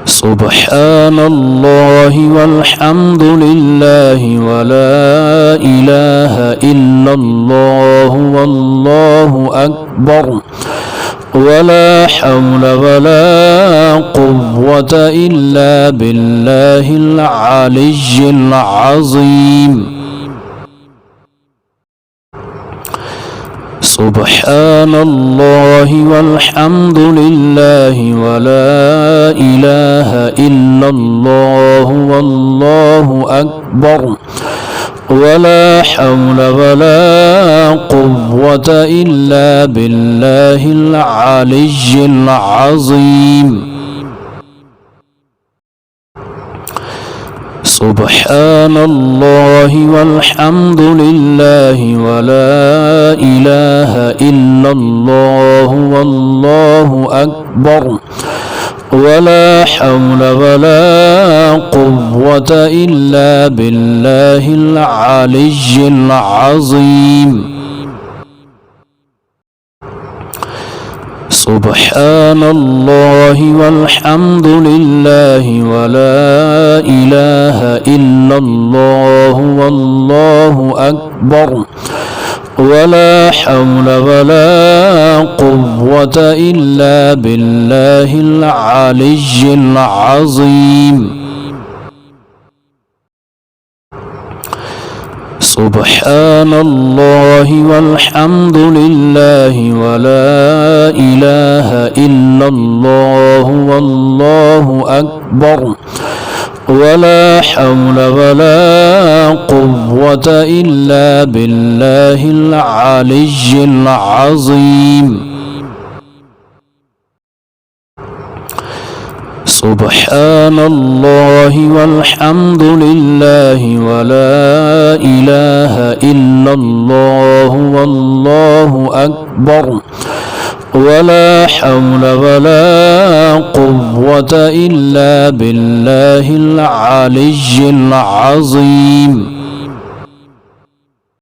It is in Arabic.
سبحان الله والحمد لله ولا إله إلا الله والله أكبر ولا حول ولا قوة إلا بالله العلي العظيم سبحان الله والحمد لله ولا إله إلا الله والله أكبر ولا حول ولا قوة إلا بالله العلي العظيم سبحان الله والحمد لله ولا إله إلا الله والله أكبر ولا حول ولا قوة إلا بالله العلي العظيم سبحان الله والحمد لله ولا إله إلا الله والله أكبر ولا حول ولا قوة إلا بالله العلي العظيم سبحان الله والحمد لله ولا إله إلا الله والله أكبر ولا حول ولا قوة إلا بالله العلي العظيم سبحان الله والحمد لله ولا إله إلا الله والله أكبر ولا حول ولا قوة إلا بالله العلي العظيم سبحان الله والحمد لله ولا إله إلا الله والله أكبر ولا حول ولا قوة إلا بالله العلي العظيم سبحان الله والحمد لله ولا إله إلا الله والله أكبر ولا حول ولا قوة إلا بالله العلي العظيم